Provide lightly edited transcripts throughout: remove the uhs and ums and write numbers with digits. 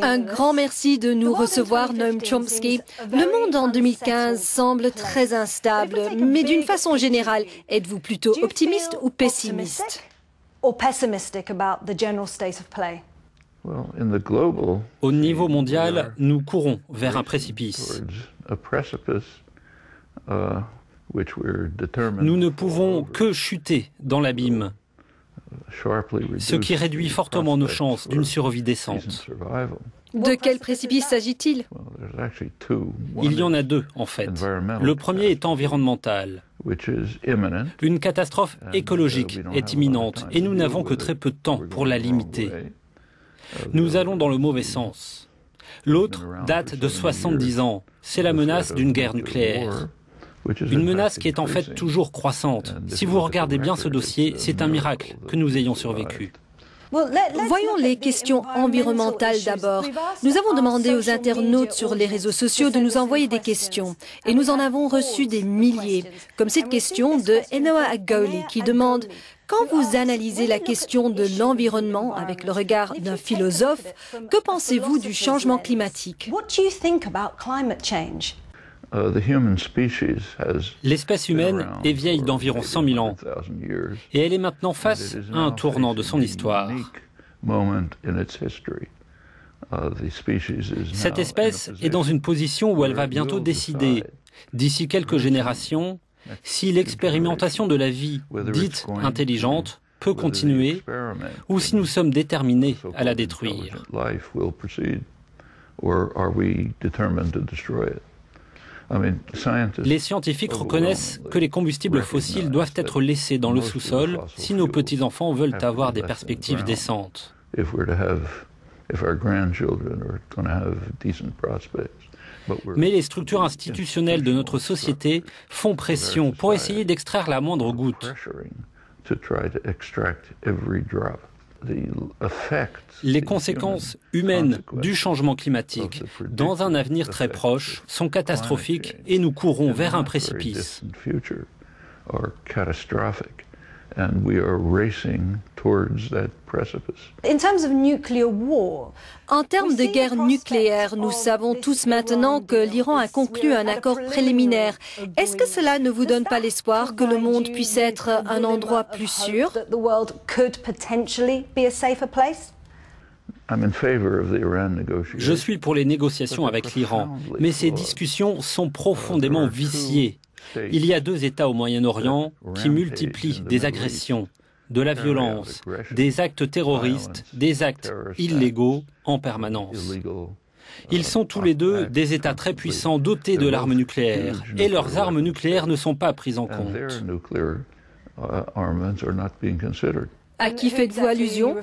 Un grand merci de nous recevoir, Noam Chomsky. Le monde en 2015 semble très instable, mais d'une façon générale, êtes-vous plutôt optimiste ou pessimiste? Au niveau mondial, nous courons vers un précipice. Nous ne pouvons que chuter dans l'abîme, ce qui réduit fortement nos chances d'une survie décente. De quel précipice s'agit-il? Il y en a deux, en fait. Le premier est environnemental. Une catastrophe écologique est imminente et nous n'avons que très peu de temps pour la limiter. Nous allons dans le mauvais sens. L'autre date de 70 ans. C'est la menace d'une guerre nucléaire. Une menace qui est en fait toujours croissante. Si vous regardez bien ce dossier, c'est un miracle que nous ayons survécu. Voyons les questions environnementales d'abord. Nous avons demandé aux internautes sur les réseaux sociaux de nous envoyer des questions et nous en avons reçu des milliers, comme cette question de Enoa Agoli qui demande « Quand vous analysez la question de l'environnement avec le regard d'un philosophe, que pensez-vous du changement climatique ?» L'espèce humaine est vieille d'environ 100 000 ans et elle est maintenant face à un tournant de son histoire. Cette espèce est dans une position où elle va bientôt décider, d'ici quelques générations, si l'expérimentation de la vie dite intelligente peut continuer ou si nous sommes déterminés à la détruire. Les scientifiques reconnaissent que les combustibles fossiles doivent être laissés dans le sous-sol si nos petits-enfants veulent avoir des perspectives décentes. Mais les structures institutionnelles de notre société font pression pour essayer d'extraire la moindre goutte. Les conséquences humaines du changement climatique dans un avenir très proche sont catastrophiques et nous courons vers un précipice. En termes de guerre nucléaire, nous savons tous maintenant que l'Iran a conclu un accord préliminaire. Est-ce que cela ne vous donne pas l'espoir que le monde puisse être un endroit plus sûr? Je suis pour les négociations avec l'Iran, mais ces discussions sont profondément viciées. Il y a deux États au Moyen-Orient qui multiplient des agressions, de la violence, des actes terroristes, des actes illégaux en permanence. Ils sont tous les deux des États très puissants dotés de l'arme nucléaire, et leurs armes nucléaires ne sont pas prises en compte. À qui faites-vous allusion?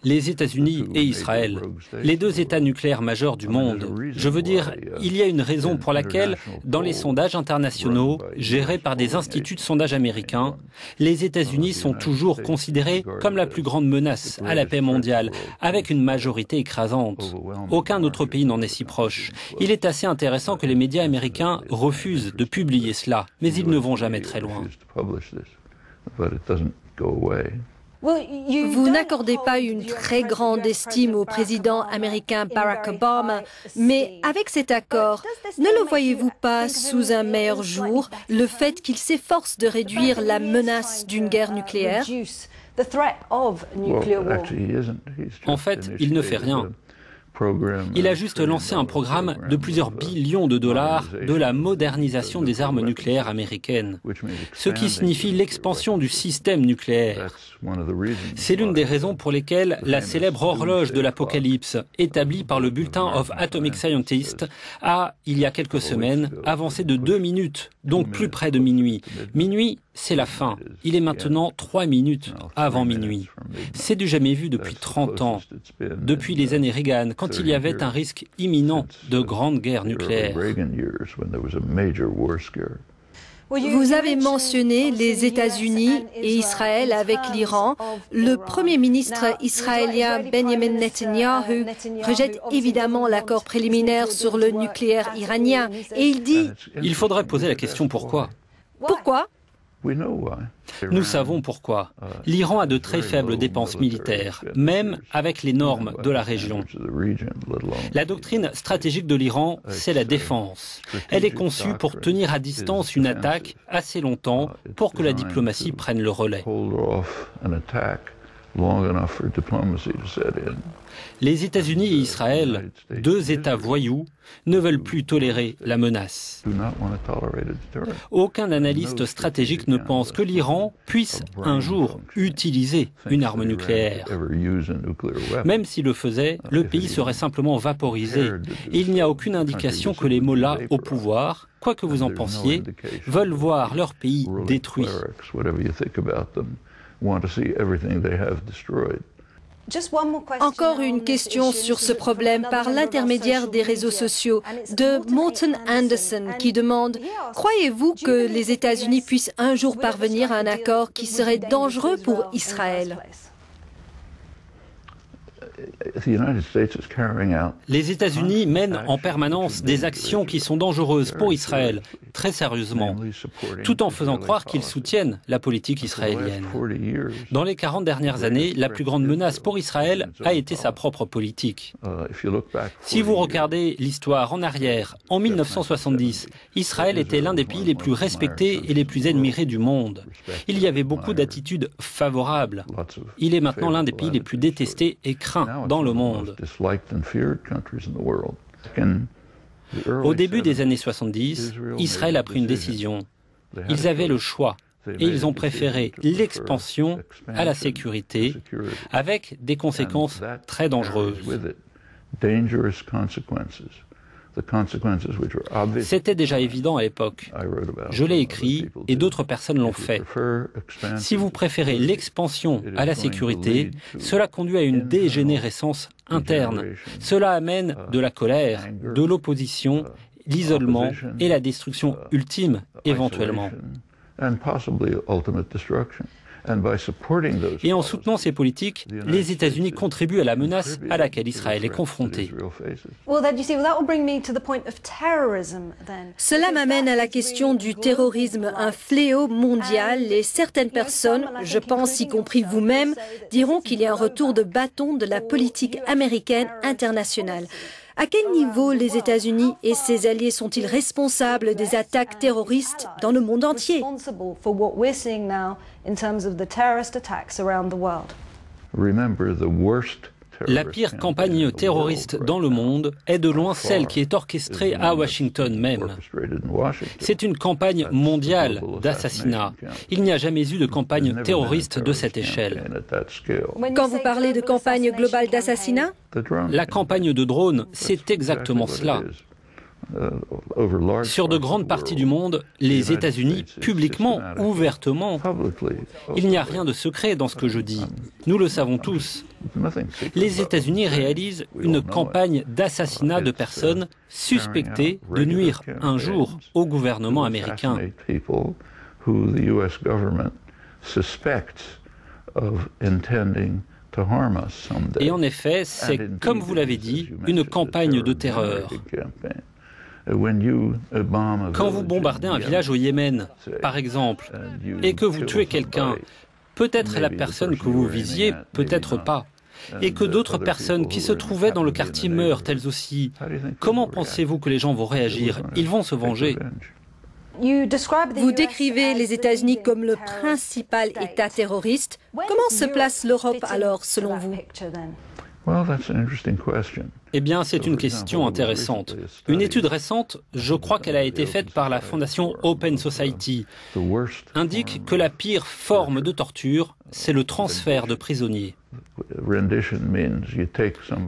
Les États-Unis et Israël, les deux États nucléaires majeurs du monde. Je veux dire, il y a une raison pour laquelle, dans les sondages internationaux, gérés par des instituts de sondage américains, les États-Unis sont toujours considérés comme la plus grande menace à la paix mondiale, avec une majorité écrasante. Aucun autre pays n'en est si proche. Il est assez intéressant que les médias américains refusent de publier cela, mais ils ne vont jamais très loin. Vous n'accordez pas une très grande estime au président américain Barack Obama, mais avec cet accord, ne le voyez-vous pas sous un meilleur jour, le fait qu'il s'efforce de réduire la menace d'une guerre nucléaire? En fait, il ne fait rien. Il a juste lancé un programme de plusieurs billions de dollars de la modernisation des armes nucléaires américaines, ce qui signifie l'expansion du système nucléaire. C'est l'une des raisons pour lesquelles la célèbre horloge de l'apocalypse, établie par le Bulletin of Atomic Scientists, a, il y a quelques semaines, avancé de 2 minutes, donc plus près de minuit. Minuit, c'est la fin. Il est maintenant 3 minutes avant minuit. C'est du jamais vu depuis 30 ans, depuis les années Reagan, quand il y avait un risque imminent de grande guerre nucléaire. Vous avez mentionné les États-Unis et Israël avec l'Iran. Le Premier ministre israélien Benjamin Netanyahu rejette évidemment l'accord préliminaire sur le nucléaire iranien et il dit... Il faudrait poser la question pourquoi. Pourquoi? Nous savons pourquoi. L'Iran a de très faibles dépenses militaires, même avec les normes de la région. La doctrine stratégique de l'Iran, c'est la défense. Elle est conçue pour tenir à distance une attaque assez longtemps pour que la diplomatie prenne le relais. Les États-Unis et Israël, deux États voyous, ne veulent plus tolérer la menace. Aucun analyste stratégique ne pense que l'Iran puisse un jour utiliser une arme nucléaire. Même s'il le faisait, le pays serait simplement vaporisé. Et il n'y a aucune indication que les mollahs au pouvoir, quoi que vous en pensiez, veulent voir leur pays détruit. Encore une question sur ce problème par l'intermédiaire des réseaux sociaux de Morton Anderson qui demande « Croyez-vous que les États-Unis puissent un jour parvenir à un accord qui serait dangereux pour Israël ?» Les États-Unis mènent en permanence des actions qui sont dangereuses pour Israël, très sérieusement, tout en faisant croire qu'ils soutiennent la politique israélienne. Dans les 40 dernières années, la plus grande menace pour Israël a été sa propre politique. Si vous regardez l'histoire en arrière, en 1970, Israël était l'un des pays les plus respectés et les plus admirés du monde. Il y avait beaucoup d'attitudes favorables. Il est maintenant l'un des pays les plus détestés et craints dans le monde. Au début des années 70, Israël a pris une décision. Ils avaient le choix et ils ont préféré l'expansion à la sécurité avec des conséquences très dangereuses. C'était déjà évident à l'époque. Je l'ai écrit et d'autres personnes l'ont fait. Si vous préférez l'expansion à la sécurité, cela conduit à une dégénérescence interne. Cela amène de la colère, de l'opposition, l'isolement et la destruction ultime, éventuellement. Et en soutenant ces politiques, les États-Unis contribuent à la menace à laquelle Israël est confronté. Cela m'amène à la question du terrorisme, un fléau mondial, et certaines personnes, je pense y compris vous-même, diront qu'il y a un retour de bâton de la politique américaine internationale. À quel niveau les États-Unis et ses alliés sont-ils responsables des attaques terroristes dans le monde entier? La pire campagne terroriste dans le monde est de loin celle qui est orchestrée à Washington même. C'est une campagne mondiale d'assassinat. Il n'y a jamais eu de campagne terroriste de cette échelle. Quand vous parlez de campagne globale d'assassinat? La campagne de drones, c'est exactement cela. Sur de grandes parties du monde, les États-Unis, publiquement, ouvertement, il n'y a rien de secret dans ce que je dis. Nous le savons tous. Les États-Unis réalisent une campagne d'assassinat de personnes suspectées de nuire un jour au gouvernement américain. Et en effet, c'est, comme vous l'avez dit, une campagne de terreur. Quand vous bombardez un village au Yémen, par exemple, et que vous tuez quelqu'un, peut-être la personne que vous visiez, peut-être pas, et que d'autres personnes qui se trouvaient dans le quartier meurent elles aussi, comment pensez-vous que les gens vont réagir? Ils vont se venger. Vous décrivez les États-Unis comme le principal État terroriste. Comment se place l'Europe alors, selon vous? Eh bien, c'est une question intéressante. Une étude récente, je crois qu'elle a été faite par la fondation Open Society, indique que la pire forme de torture, c'est le transfert de prisonniers.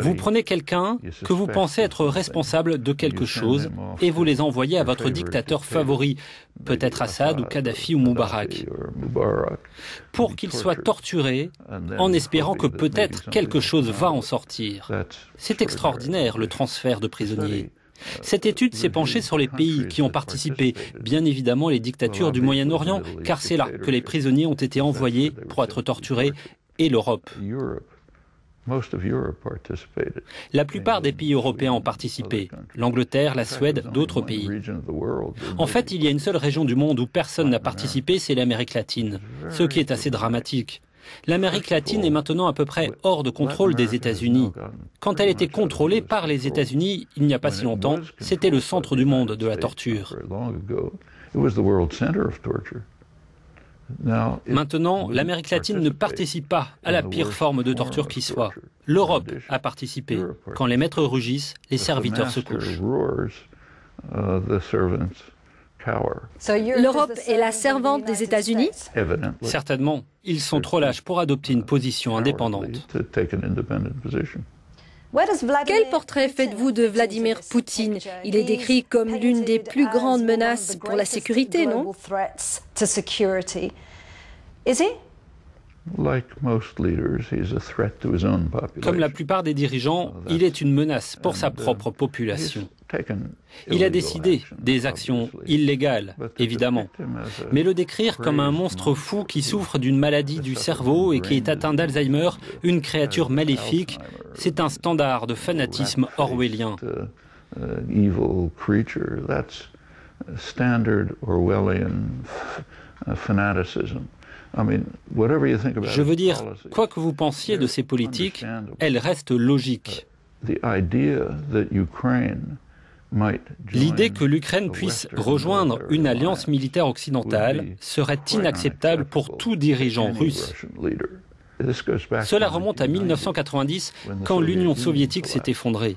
Vous prenez quelqu'un que vous pensez être responsable de quelque chose et vous les envoyez à votre dictateur favori, peut-être Assad ou Kadhafi ou Moubarak, pour qu'il soit torturé en espérant que peut-être quelque chose va en sortir. C'est extraordinaire, le transfert de prisonniers. Cette étude s'est penchée sur les pays qui ont participé, bien évidemment les dictatures du Moyen-Orient, car c'est là que les prisonniers ont été envoyés pour être torturés, et l'Europe. La plupart des pays européens ont participé, l'Angleterre, la Suède, d'autres pays. En fait, il y a une seule région du monde où personne n'a participé, c'est l'Amérique latine, ce qui est assez dramatique. L'Amérique latine est maintenant à peu près hors de contrôle des États-Unis. Quand elle était contrôlée par les États-Unis, il n'y a pas si longtemps, c'était le centre du monde de la torture. Maintenant, l'Amérique latine ne participe pas à la pire forme de torture qui soit. L'Europe a participé. Quand les maîtres rugissent, les serviteurs se couchent. L'Europe est la servante des États-Unis? Certainement. Ils sont trop lâches pour adopter une position indépendante. Quel portrait faites-vous de Vladimir Poutine? Il est décrit comme l'une des plus grandes menaces pour la sécurité, non? Comme la plupart des dirigeants, il est une menace pour sa propre population. Il a décidé des actions illégales, évidemment, mais le décrire comme un monstre fou qui souffre d'une maladie du cerveau et qui est atteint d'Alzheimer, une créature maléfique, c'est un standard de fanatisme orwellien. Je veux dire, quoi que vous pensiez de ces politiques, elles restent logiques. L'idée que l'Ukraine puisse rejoindre une alliance militaire occidentale serait inacceptable pour tout dirigeant russe. Cela remonte à 1990, quand l'Union soviétique s'est effondrée.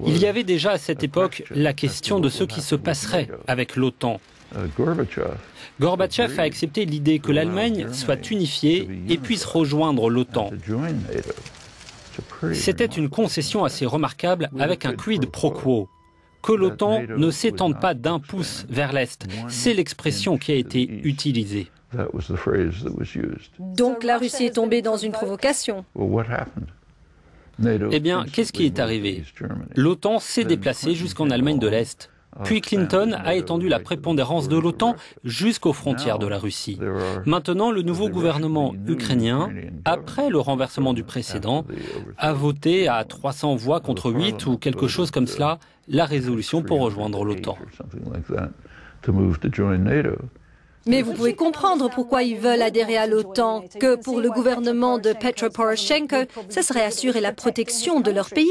Il y avait déjà à cette époque la question de ce qui se passerait avec l'OTAN. Gorbatchev a accepté l'idée que l'Allemagne soit unifiée et puisse rejoindre l'OTAN. C'était une concession assez remarquable avec un quid pro quo. Que l'OTAN ne s'étende pas d'un pouce vers l'Est, c'est l'expression qui a été utilisée. Donc la Russie est tombée dans une provocation. Eh bien, qu'est-ce qui est arrivé? L'OTAN s'est déplacée jusqu'en Allemagne de l'Est. Puis Clinton a étendu la prépondérance de l'OTAN jusqu'aux frontières de la Russie. Maintenant, le nouveau gouvernement ukrainien, après le renversement du précédent, a voté à 300 voix contre 8 ou quelque chose comme cela, la résolution pour rejoindre l'OTAN. Mais vous pouvez comprendre pourquoi ils veulent adhérer à l'OTAN, que pour le gouvernement de Petro Poroshenko, ce serait assurer la protection de leur pays.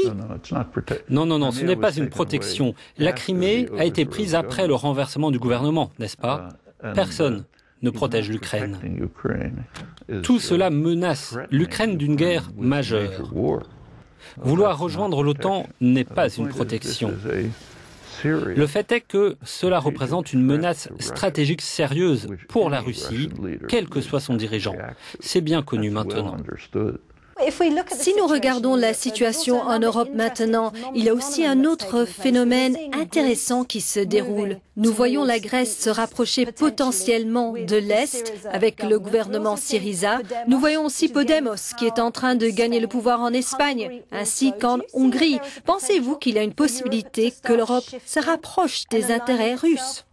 Non, ce n'est pas une protection. La Crimée a été prise après le renversement du gouvernement, n'est-ce pas? Personne ne protège l'Ukraine. Tout cela menace l'Ukraine d'une guerre majeure. Vouloir rejoindre l'OTAN n'est pas une protection. Le fait est que cela représente une menace stratégique sérieuse pour la Russie, quel que soit son dirigeant. C'est bien connu maintenant. Si nous regardons la situation en Europe maintenant, il y a aussi un autre phénomène intéressant qui se déroule. Nous voyons la Grèce se rapprocher potentiellement de l'Est avec le gouvernement Syriza. Nous voyons aussi Podemos qui est en train de gagner le pouvoir en Espagne, ainsi qu'en Hongrie. Pensez-vous qu'il y a une possibilité que l'Europe se rapproche des intérêts russes ?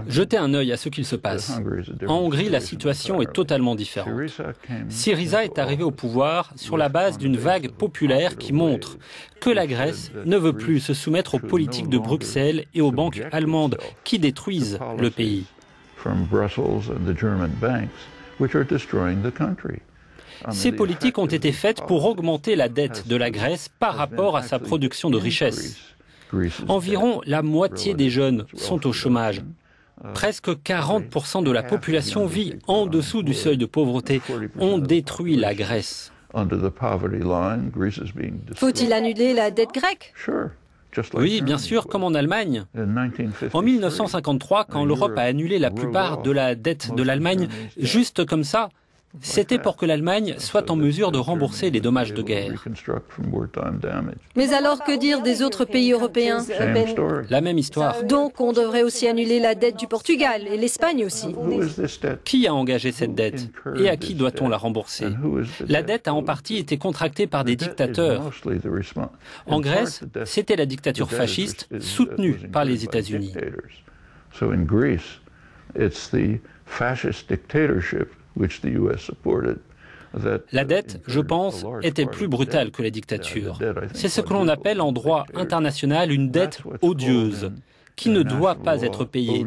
Jetez un œil à ce qu'il se passe. En Hongrie, la situation est totalement différente. Syriza est arrivé au pouvoir sur la base d'une vague populaire qui montre que la Grèce ne veut plus se soumettre aux politiques de Bruxelles et aux banques allemandes qui détruisent le pays. Ces politiques ont été faites pour augmenter la dette de la Grèce par rapport à sa production de richesses. Environ la moitié des jeunes sont au chômage. Presque 40% de la population vit en dessous du seuil de pauvreté. On détruit la Grèce. Faut-il annuler la dette grecque ? Oui, bien sûr, comme en Allemagne. En 1953, quand l'Europe a annulé la plupart de la dette de l'Allemagne, juste comme ça, c'était pour que l'Allemagne soit en mesure de rembourser les dommages de guerre. Mais alors, que dire des autres pays européens ? La même histoire. Donc, on devrait aussi annuler la dette du Portugal et l'Espagne aussi. Qui a engagé cette dette et à qui doit-on la rembourser? La dette a en partie été contractée par des dictateurs. En Grèce, c'était la dictature fasciste soutenue par les États-Unis. La dette, je pense, était plus brutale que les dictatures. C'est ce que l'on appelle en droit international une dette odieuse, qui ne doit pas être payée.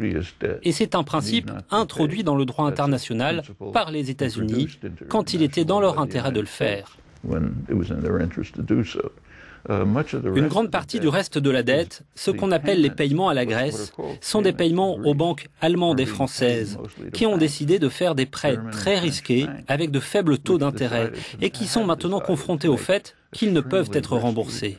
Et c'est un principe introduit dans le droit international par les États-Unis quand il était dans leur intérêt de le faire. Une grande partie du reste de la dette, ce qu'on appelle les paiements à la Grèce, sont des paiements aux banques allemandes et françaises qui ont décidé de faire des prêts très risqués avec de faibles taux d'intérêt et qui sont maintenant confrontés au fait qu'ils ne peuvent être remboursés.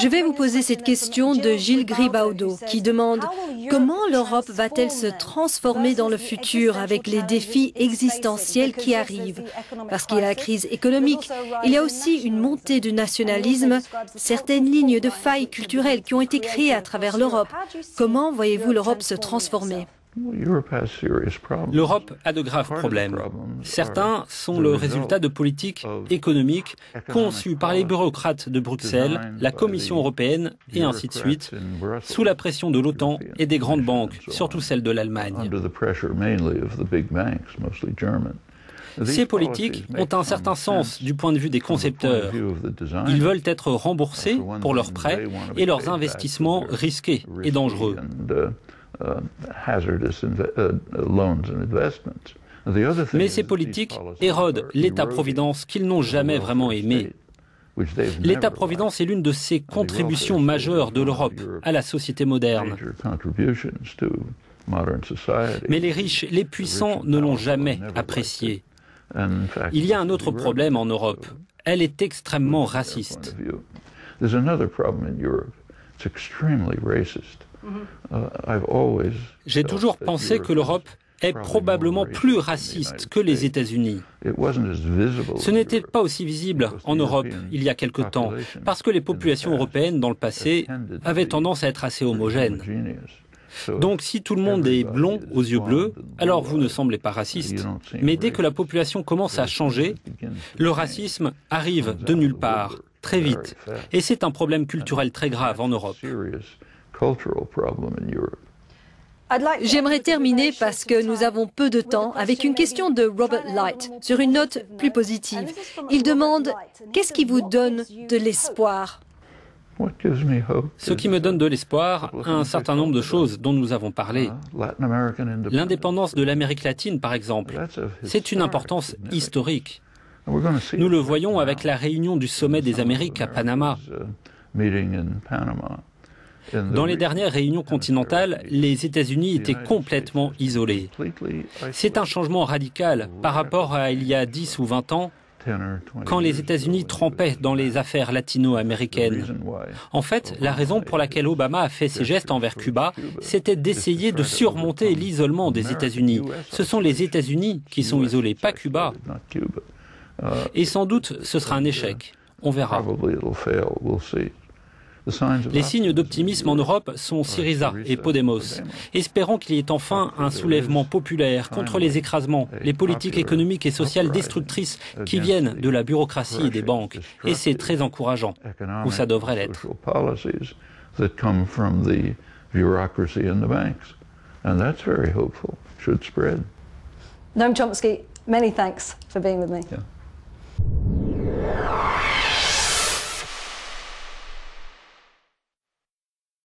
Je vais vous poser cette question de Gilles Gribaudo, qui demande comment l'Europe va-t-elle se transformer dans le futur avec les défis existentiels qui arrivent? Parce qu'il y a la crise économique, il y a aussi une montée du nationalisme, certaines lignes de failles culturelles qui ont été créées à travers l'Europe. Comment voyez-vous l'Europe se transformer? L'Europe a de graves problèmes. Certains sont le résultat de politiques économiques conçues par les bureaucrates de Bruxelles, la Commission européenne et ainsi de suite, sous la pression de l'OTAN et des grandes banques, surtout celles de l'Allemagne. Ces politiques ont un certain sens du point de vue des concepteurs. Ils veulent être remboursés pour leurs prêts et leurs investissements risqués et dangereux. Mais ces politiques érodent l'État-providence qu'ils n'ont jamais vraiment aimé. L'État-providence est l'une de ces contributions majeures de l'Europe à la société moderne. Mais les riches, les puissants ne l'ont jamais apprécié. Il y a un autre problème en Europe. Elle est extrêmement raciste. J'ai toujours pensé que l'Europe est probablement plus raciste que les États-Unis. Ce n'était pas aussi visible en Europe il y a quelque temps, parce que les populations européennes dans le passé avaient tendance à être assez homogènes. Donc si tout le monde est blond aux yeux bleus, alors vous ne semblez pas raciste. Mais dès que la population commence à changer, le racisme arrive de nulle part, très vite. Et c'est un problème culturel très grave en Europe. J'aimerais terminer, parce que nous avons peu de temps, avec une question de Robert Light, sur une note plus positive. Il demande « Qu'est-ce qui vous donne de l'espoir ?» Ce qui me donne de l'espoir, un certain nombre de choses dont nous avons parlé. L'indépendance de l'Amérique latine, par exemple, c'est une importance historique. Nous le voyons avec la réunion du sommet des Amériques à Panama. Dans les dernières réunions continentales, les États-Unis étaient complètement isolés. C'est un changement radical par rapport à il y a 10 ou 20 ans, quand les États-Unis trempaient dans les affaires latino-américaines. En fait, la raison pour laquelle Obama a fait ses gestes envers Cuba, c'était d'essayer de surmonter l'isolement des États-Unis. Ce sont les États-Unis qui sont isolés, pas Cuba. Et sans doute, ce sera un échec. On verra. Les signes d'optimisme en Europe sont Syriza et Podemos. Espérons qu'il y ait enfin un soulèvement populaire contre les écrasements, les politiques économiques et sociales destructrices qui viennent de la bureaucratie et des banques. Et c'est très encourageant, ou ça devrait l'être. Noam Chomsky, many thanks for being with me.